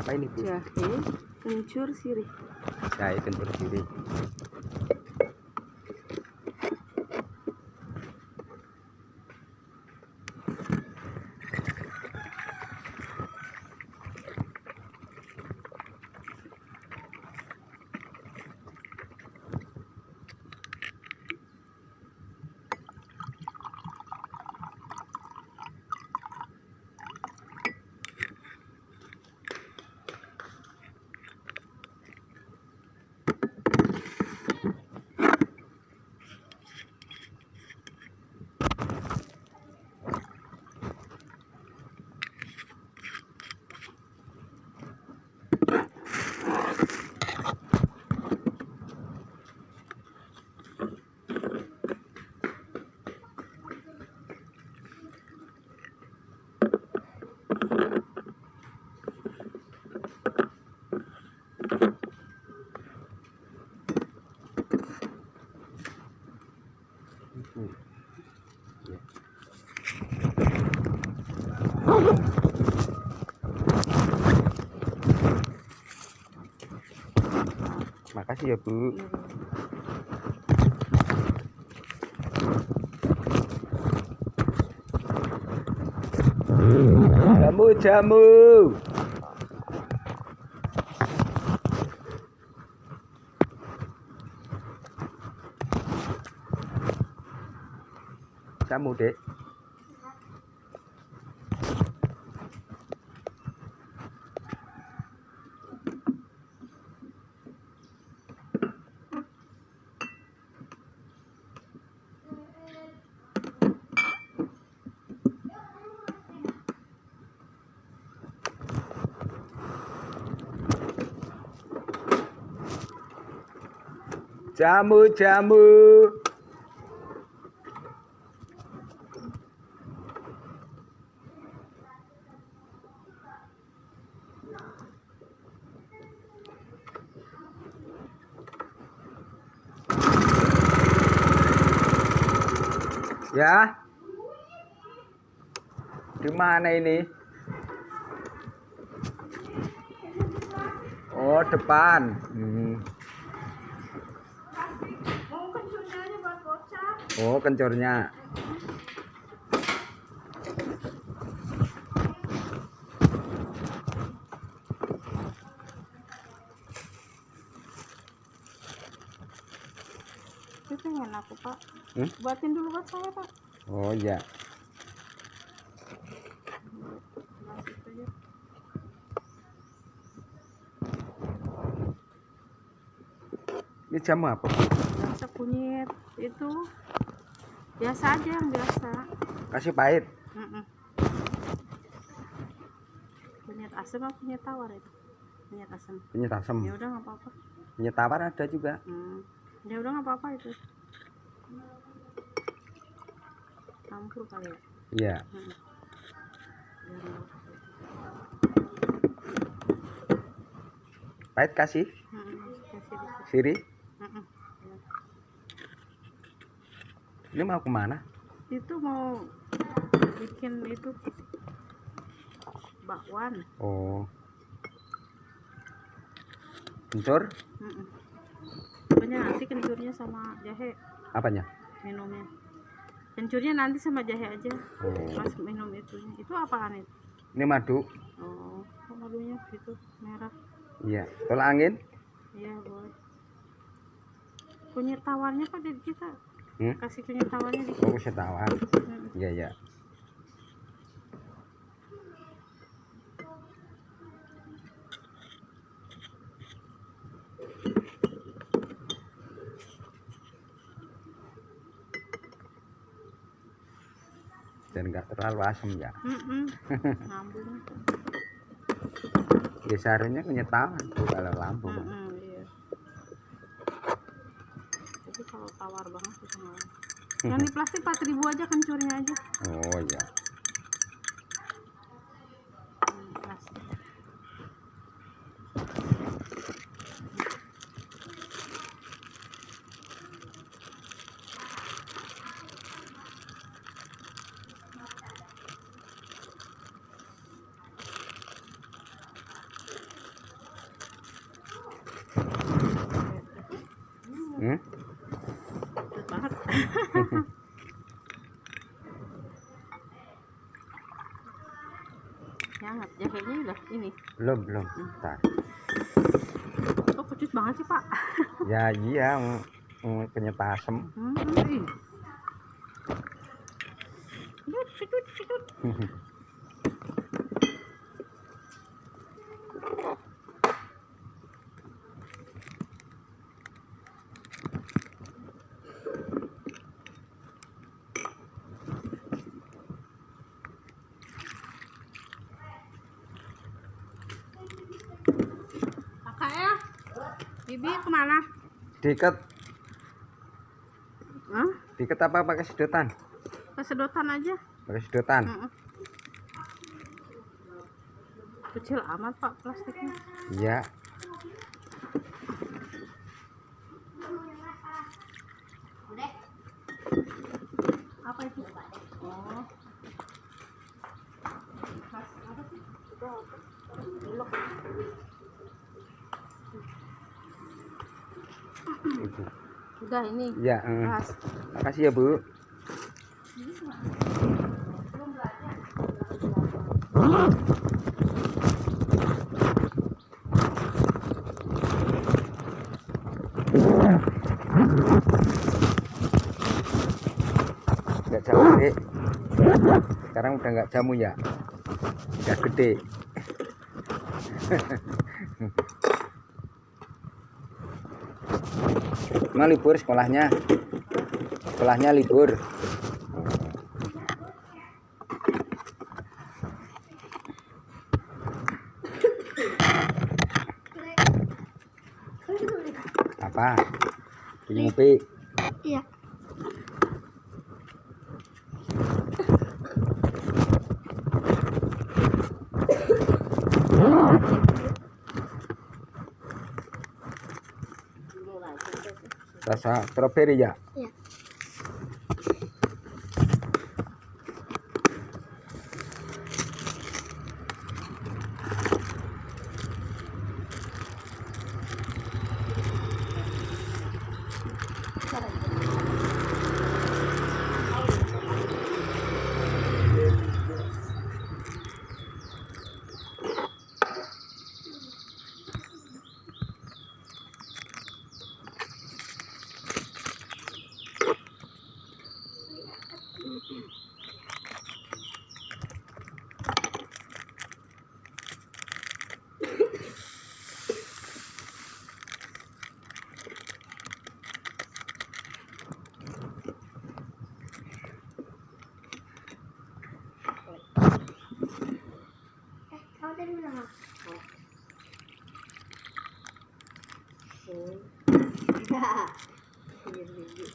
Apa ini, Bu? Jahe kencur sirih. Jahe kencur sirih. Makasih ya, Bu. Jamu. Jamu, Dek. Jamu. Ya. Di mana ini? Oh, depan. Oh, kencurnya. Itu pengen aku, Pak. Buatin dulu buat saya, Pak. Oh iya. Ini jamu apa, Bu? Biasa kunyit itu biasa aja, yang biasa. Kasih pahit. Kunyit asam apa kunyit tawar itu? Kunyit asam. Kunyit asam. Ya udah nggak apa-apa. Kunyit tawar ada juga. Ya udah nggak apa-apa itu. Campur kali ya. Iya. Pahit kasih. Sirih. Ini mau kemana? Itu mau bikin itu bakwan. Oh. Kencur? Pokoknya nanti kencurnya sama jahe. Apanya? Minumnya. Kencurnya nanti sama jahe aja. Oh. Pas minum itunya. Itu apaan itu? Ini madu. Oh, madunya itu merah. Iya. Tolak angin? Iya, boleh. Kunyit tawarnya Pak dari kita. Kasih kunyit tawarnya di. Oh, kunyit tawar. Iya, ya. Dan nggak terlalu asam ya. Lambung. Ya seharusnya kunyit tawar kalau lambung. Iya. Tapi kalau tawar banget itu nggak. Yang di plastik 4.000 aja kencurnya aja. Oh ya. Plastik. Hangat jaketnya udah ini. Belum. Ntar. Kok pucus banget sih, Pak? Ya iya, penyeta asem. Ih. Sedut. Kakak ya? Bibi kemana? Diikat, Hah? diikat apa pakai sedotan? Kesedotan aja. Pakai sedotan. Kecil amat, Pak, plastiknya. Iya. Apa itu? Oh. Apa sih? Belok. Ibu. Udah ini. Ya, Pas. makasih ya Bu. Nggak jamu Dek. Sekarang udah nggak jamu ya, udah gede. Emang libur sekolahnya? Sekolahnya libur. Apa? Ngopi. Iya. Rasa strawberry ya? Iya.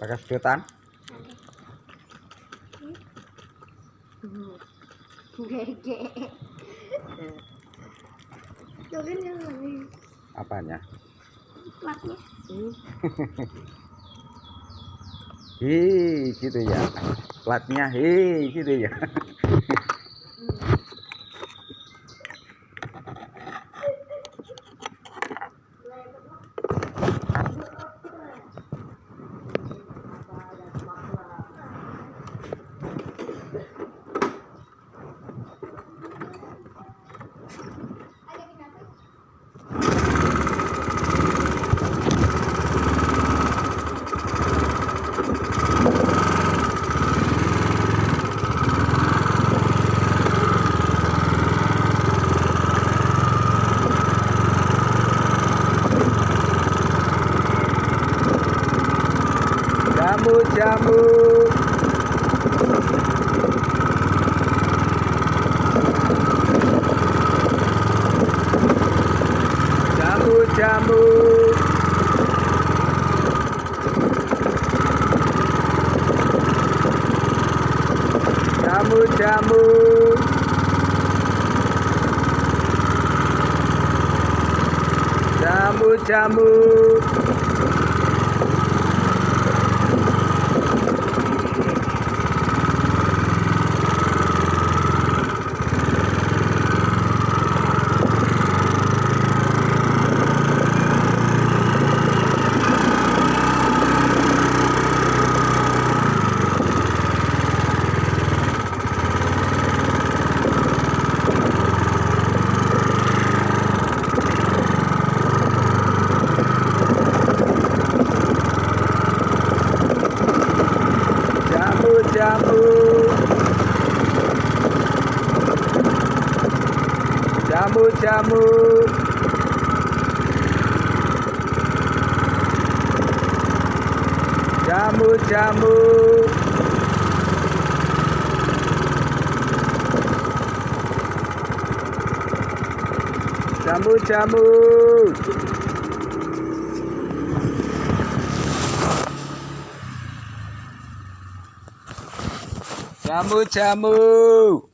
Pakai sedotan? Apanya? Platnya. Hi, gitu ya. Platnya gitu ya. Jamu. Jamu. Jamu. Jamu-jamu. Jamu-jamu. Jamu-jamu. Jamu-jamu. Jamu-jamu.